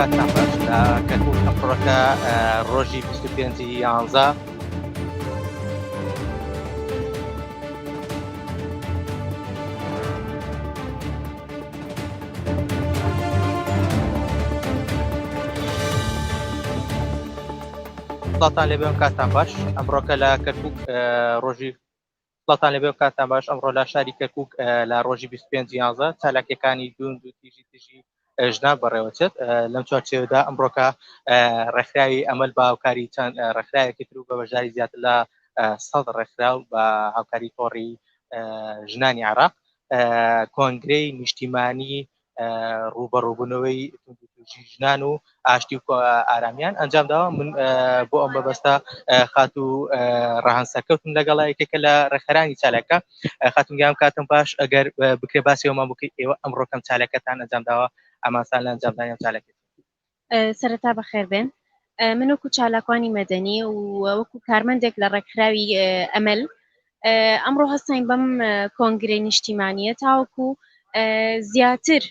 کاتتان باش لە کەرکووک ئەمڕۆکە ڕۆژی 25/11 وڵاتان لێبێ کاتتان باش ئەمڕۆکە لە کەرکووک ڕۆژی وڵاتان لێبێ کاتتان باش ئەمڕۆ لە شاری کەرکووک لە ڕۆژی 25/11 چالاکیەکانی دوون دوتیژی تژی ژنا بەڕێوەچێت لەم چوارچێوەدا ئەمڕۆکە ڕێکخراوی ئەمەل بە هاوکاری چەند ڕێکخراوێکی تر و بە بەشداری زیاتر لە 100 ڕێکخراو بە هاوکاری تۆڕی ژنانی عێراق کۆنگرەی نیشتیمانی ڕوبەڕووبوونەوەی ژنان و ئاشتی و ئارامیان ئەنجام داوە. من بۆ ئەم بەبەستە خات و ڕەهەنسەرکەوتم لەگەڵا یەکێکە لە ڕێکخەرانی چالەکە. خاتونگیان کاتم باش ئەگەر بکرێ باسی ئەومان بکەیت ئێوە ئەمڕۆکەم چالەکەتان ئەنجام داوە ئامانسان لە ئەنجامدانی ئەم چالەکەت. سەرەتا بەخێر بێن. من وەکو چالاکوانی مەدەنی و وەکو کارمەندێک لە ڕێکخراوی ئەمەل ئەمڕۆ هەستین بەم کۆنگرەی نیشتیمانیە تاوەکو زیاتر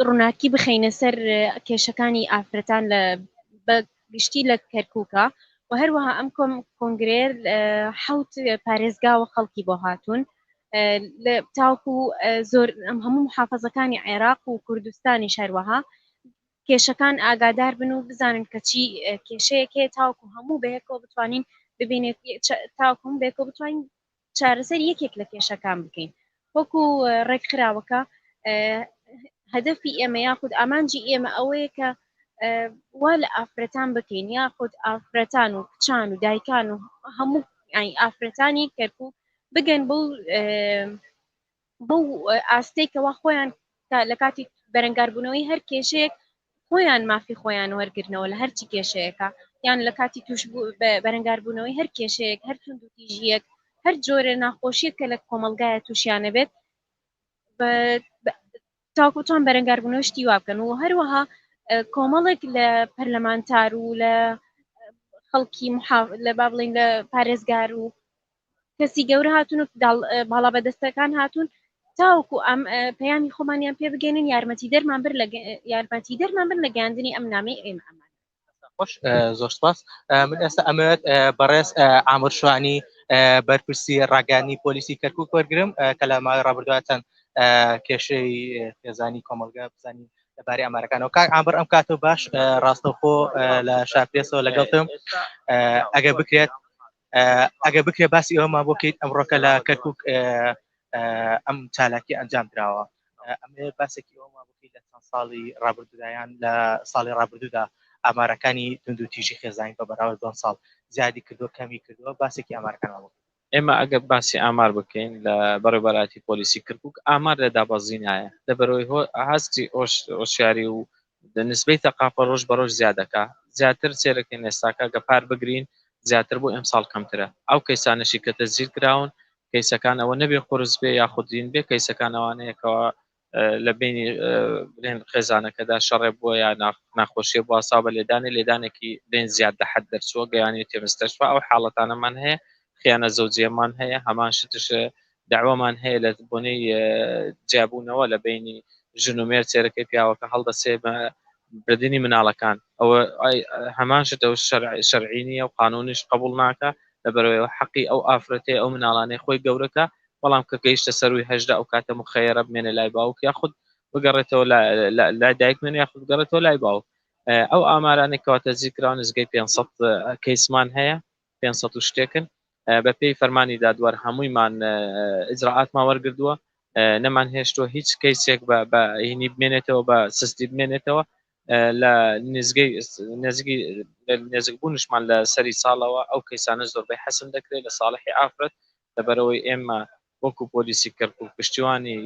ڕووناکی بخەینە سەر کێشەکانی ئافرەتان لە بەگشتی لە کەرکووکە و هەروەها ئەم کۆنگرێر حوت پارێزگاوە خەڵکی بۆ هاتوون تاوەکو زۆر ئەم هەموو محافەزەکانی عێراق و کوردستانی شەروەها کێشەکان ئاگادار بن و بزانن کە چی کێشەیەک هەیە تاوەکو هەموو بەیەکەوە بتوانین ببینێت تاوەکو بێکەوە بتوانین چارەسەر یەکێک لە کێشەکان بکەین. وەکو ڕێکخراوەکە هەدەفی ئێمە یاخود ئامانجی ئێمە ئەوەیە کە وا لە ئافرەتان بکەین یاخود ئافرەتان و کچان و دایکان و هەموو ئافرەتانی کەرکووک بگەن بۆ ئاستەیکەوە خۆیان لە کاتی بەرەنگاربوونەوەی هەر کێشەیەک خۆیان مافی خۆیان وەرگرنەوە لە هەرچی کێشەیەەکە یان لە کاتی توش بەرەنگاربوونەوەی هەر کێشەیەک هەر تونند و تیژیەک هەر جۆرە ناخۆشیەک کە لە کۆمەلگایە تووشیانە بێت تاکوتان بەرەنگاربوونەوە شتی وا بکەن و هەروەها کۆمەڵێک لە پەرلەمانتار و لە خەڵکی لە با بڵین لە پارێزگار و کەسی گەورە هاتون و باڵا بەدەستەکان هاتون تاوەکو ئەم پەیامی خۆمانیان پێ بگەێنن یارمەتی دەرمان بر لە گەاندنی ئەم نامەی ئێمە ئەمان. خۆش زۆر سپاس. من ئێستا ئەمەوێت بەڕێز عامر شوانی بەرپرسی ڕاگەیاندنی پۆلیسی کەرکووک وەرگرم کە لە ماوەی ڕابردوودا چەند کێشەی خێزانی کۆمەلگا بزانین لەبارەی ئەمارەکانەوە. کاک عامر ئەم کاتۆ باش ڕاستەوخۆ لە شاپرێسەوە لەگەڵتم ئەگە بکرێ باسی ئەوەمان بۆکەیت ئەمڕۆکە لە کەرکووک ئەم چالاکی ئەنجام درراوە. ئەمێ باسێکی ئەومان بکەیت لە چەند ساڵی ڕابردوودایان لە ساڵی ڕابردوودا ئامارەکانی تونند و تیژی خێزانی بە بەراورد 2 ساڵ زیادی کردووە کەمی کردووە باسێکی ئامارەکانەوە. ئێمە ئەگە باسی ئامار بکەین لە بەڕێوەبەراتی پۆلیسی کەرکووک ئامار لە دابەزینایە لەبەرەوەی هەستی ئۆشیاری و نسبەی تەقاپە ڕۆژ بە ڕۆژ زیادەکە زیاتر سێرەکەین ئێستاکە گە پار بگرین زیاتر بۆ ئەمساڵ کەمترە. ئەو کەیسانەشی کە تەزیر کراون کەیسەکان ئەوە نەبێ قورس بێ یاخودین بێ کەیسەکان ئەوانەیەکەوە لە بینی بڵێن خێزانەکەدا شەڕێ بووە یا ناخۆشیە بۆ ئاسا بە لێدانێکی لێن زیاد لە حەد دەرچووە گەیانی تێمستەشفا ئەو حاڵەتانەمان هەیە خیانە زەوجیەمان هەیە هەمان شتش داوامان هەیە لە بۆنەی جیابوونەوە لە بینی ژن و مێرد سێرەکەی پیاوەکە هەڵدەسێ بردننی مناڵەکان ئەوە هەمان شتە شەرعی نیە و قانونیش قبول ناکە لەبەرەوەی حەقی ئەو ئافرەتێ ئەو مناڵانەی خۆی گەورەکە بەڵام کە گەیشتە سەروی هەژدا ئەو کاتە مخەیرە بمێنە لای باوک یاخود بگەڕێتەوە لای دایک من یاخود بگەڕێتەوە لای باوک. ئەو ئامارانێک کەواتە زیکراوە نزگەی 500 کەیسمان هەیە 500 شتێکن بە پێی فەرمانی دادوەر هەموویمان ئیجراعاتمان وەرگردووە نەمان هێشتووە هیچ کەیسێک بە هینی بمێنێتەوە بە سستی بمێنێتەوە لە نێزگبوونشمان لە سەری ساڵەوە ئەو کەیسانە زۆربەی حەسم دەکرێت لە ساڵحی ئافرەت لەبەرەوەی ئێمە وەکو پۆلیسی کەرکووک پشتیوانی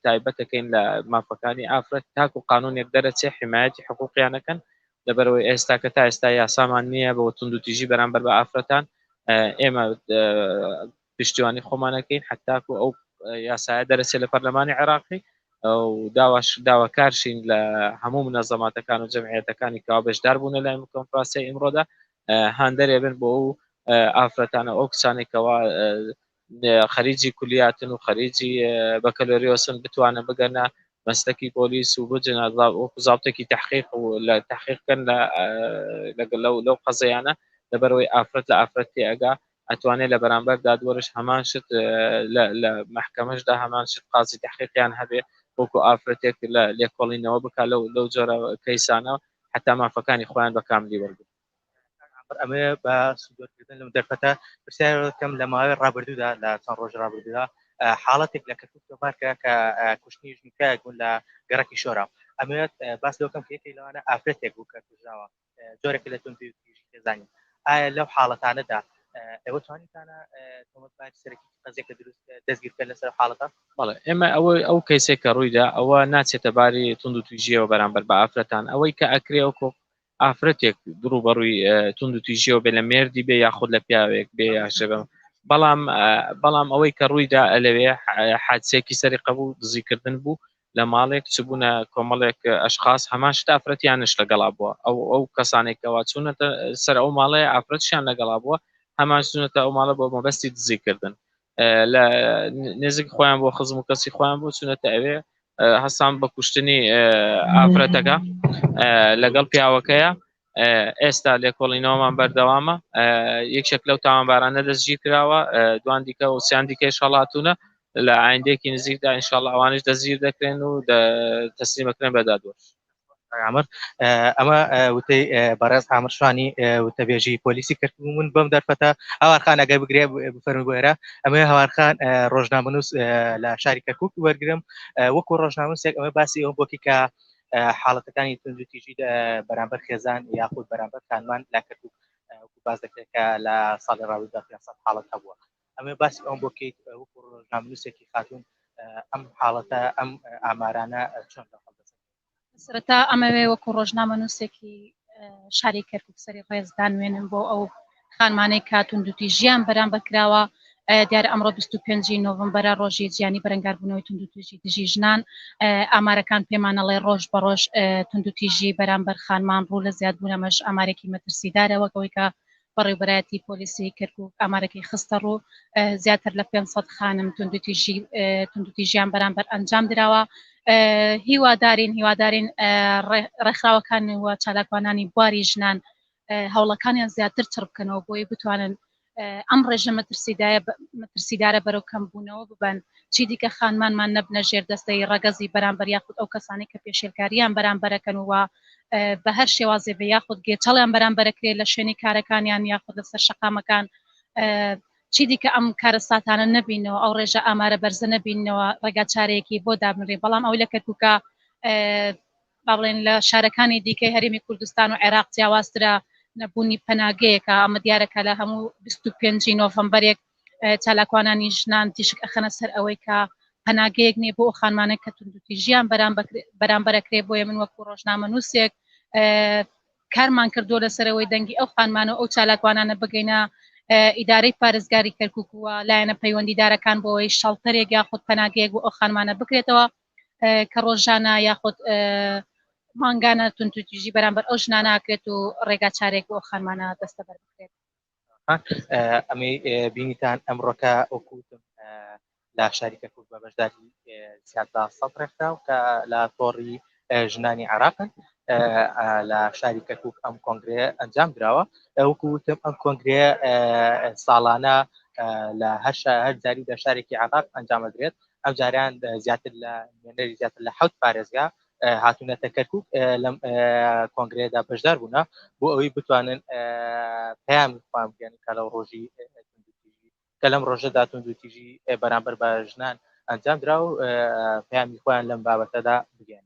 تایبەتەکەین لە مافەکانی ئافرەت تاکو قانونێک دەرەچێ حمایەتی حقوقیانەکەن لەبەرەوەی ئێستا کە تا ئێستا یاسامان نییە بە تونند و تیژی بەرامبەر بە ئافرەتان ئێمە پشتیوانی خۆمانەکەین حتاکو ئەو یاسایە دەرەچێت لە پەرلەمانی عێراقی و داواکارشین لە هەموو منەزەماتەکان و جەمعیەتەکانی کەوا بەشدار بوون لای کۆنفرانسیای ئیمڕۆدا هاندەرێ بن بۆ ئەو ئافرەتانە ئەو کسانێکەوە خەریجی کولیاتن و خەریجی بەکەلۆریۆسن بتوانن بگەنە مەستەکی پۆلیس و بجن وەکو زاڵتێکی تحقیق و لە تحقیقکەن لەو قەزەیانە لەبەرەوەی ئافرەت لە ئافرەتی ئەگا ئەتوانێت لە بەرامبەر دادوەرش هەمان شت لە محکەمەشدا هەمان شت قازی تحقیقیان هەبێ وەکو ئافرەتێک لە لێکۆڵینەوە بک لەو جۆرە کەیسانە حتا مافەکانی خۆیان بە کاملی وەرگن ئەمە بە سوودوەرگرتن لەم دەرفەتە پرسیارەکەم لە ماوەی ڕابردوودا لە چەند ڕۆژ ڕابردوودا حاڵەتێک لە کەرکووک تۆمارکە کە کوشتنی ژنکایەک بوون لە گەڕەکی شۆرا ئەمەوێت باس لەوەکەم کە یەکێک لەوانە ئافرەتێک بوو کە کوژراوە جۆرێک لە توندوتیژی تێزانین ئایا لەو حاڵەتانەدا ئێوە توانیتانە تۆمەتباری سەرەکی قەزێکە دروست دەستگیرکە لەسەر حاڵەتە بەڵێ ئێمە ئەو کەیسێک کە ڕوویدا ئەوە ناچێتە باری توندوتیژیەوە بەرامبەر بە ئافرەتان ئەوەی کە ئەکرێ وەکو ئافرەتێک ڕوبەڕووی توندوتیژیەوە بێ لە مێردی بێ یاخود لە پیاوێک بێ یاشەبم بەڵام ئەوەی کە ڕوویدا لەوێ حادسێکی سەری قەبوو دزیکردن بوو لە ماڵێک چبوونە کۆمەڵێک ئەشخاص هەمان شت ئافرەتیانش لەگەڵا بووە ئەو کەسانێکەوە چوونەتە سەر ئەو ماڵەیە ئافرەتشیان لەگەڵا بووە هەمان چوونەتە ئەو ماڵە بۆ مەبەستی دزیکردن لە نزیک خۆیان بۆ خزم و کەسی خۆیان بۆ چوونەتە ئەوێ هەستان بە کوشتنی ئافرەتەکە لەگەڵ پیاوەکەیە ئێستا لێکۆڵینەوەمان بەردەوامە یەکێک لەو تاوانبارانە دەستگیر کراوە دوان دیکە و سیان دیکەی شەڵاتونە لە ئایندێکی نزیکدا ئینشاءڵڵا ئەوانش دەستگیر دەکرێن و تەسلیمەکرێن بە دادوەر عمر ئەمە وتەی بەڕێز عامر شوانی وتەبێژی پۆلیسی کردبوون بەم دەرفەتە هاوارخان ئەگەر بگرێ بفەرمووی بۆێرە ئەمە هاوارخان ڕۆژنامەنووس لە شاری کەرکووک وەرگرم وەکو ڕۆژنامەنووسێک ئەمە باسی ئەوە بۆکی کە حاڵەتەکانی توندوتیژی بەرامبەر خێزان یاخود بەرامبەر کانمان لا کەرکووک باز دەکرێت کە لە ساڵی ڕابردوودا 500 حاڵەت هەبووە ئەمە باسی ئەوم بۆکەیت وەکو ڕۆژنامەنووسێکی خاتون ئەم حاڵەتە ئەم ئامارانە چۆن سرەتا ئەمەوێ وەکو ڕۆژنامەنووسێکی شاری کەرکووک سەری ڕێزدان وێنم بۆ ئەو خانمانەی کاتوندوتیژیان بەرامبەر کراوە دیارە ئەمڕۆ 25 نۆڤەمبەرە ڕۆژی جیانی بەرەنگاربوونەوەی توندوتیژی دژی ژنان ئامارەکان پێمانەڵێ ڕۆژ بە ڕۆژ توندوتیژی بەرامبەر خانمان ڕوو لە زیادبوونەمەش ئامارێکی مەترسیدارە وەکەوەی کە بەڕێوەبەرایەتی پۆلیسی کەرکووک ئامارەکەی خستە ڕوو زیاتر لە 500 خانم توندوتیژیان بەرامبەر ئەنجام درراوە هیوادارین ڕێکخراوەکان وە چالاکوانانی بواری ژنان هەوڵەکانیان زیاتر چڕ بکەنەوە بۆی بتوانن ئەم ڕێژە مەترسیدارە بەرەو کەمبوونەوە ببن چی دیکە خانمانمان نەبنە ژێر دەستەی ڕەگەزی بەرامبەر یاخود ئەو کەسانی کە پێشێلکاریان بەرامبەرەکەن وە بە هەر شێوازێ بە یاخود گێچەڵیان بەرامبەرەکرێت لە شوێنی کارەکانیان یاخود لەسەر شەقامەکان چی دیکە ئەم کارەساتانە نبینەوە ئەو ڕێژە ئامارە بەرزە نبینەوە ڕێگا چارەیەکی بۆ دابنرێ بەڵام ئەو لە کەرکووکە با بڵێن لە شارەکانی دیکەی هەرێمی کوردستان و عێراق جیاوازترە نەبوونی پەناگەیەکە ئەمە دیارەکە لە هەموو 25 نۆڤەمبەرێک چالاکوانانی ژنان تیشک ئەخەنە سەر ئەوەی کە پەناگەیەک نێ بۆ خانمانە کە توندوتیژیان بەرامبەرەکرێ بۆیە من وەکو ڕۆژنامەنووسێک کارمان کردو لەسەرەوەی دەنگی ئەو خانمانە ئەو چالاکوانانە بگەینە ئیدارەی پارێزگاری کەرکووکووە لایەنە پەیوەندیدارەکان بۆەوەی شەڵتەرێک یاخود پەناگەیەک بۆ ئەو خانمانە بکرێتەوە کە ڕۆژانە یاخود مانگانە توندوتیژی بەرامبەر ئەو ژنانە ئاکرێت و ڕێگا چارێک بۆ خانمانە دەستەبەر بکرێت ئەمەی بینیتان ئەمڕۆکە ئۆکوتم لە شاری کەرکووک بە بەشداری زیاتر 100 ڕێکخراو کە لە تۆڕی ژنانی عێراقن لە شاری کەرکووک ئەم کۆنگرێ ئەنجام درراوە وەکوتم ئەم کۆنگرێ ساڵانە لە هەر جاری لە شارێکی عێراق ئەنجامەدرێت ئەم جاریان زیاتر لە نوێنەری زیاتر لە 7 پارێزگا هاتوونەتە کەرکووک لەم کۆنگرێدا بەشدار بوونا بۆ ئەوەی بتوانن پەیامی خۆیان بگەن کە لەو ڕۆژی کە لەم ڕۆژەدا توندوتیژی بەرامبەر بە ژنان ئەنجام درا و پەیامی خۆیان لەم بابەتەدا بگەن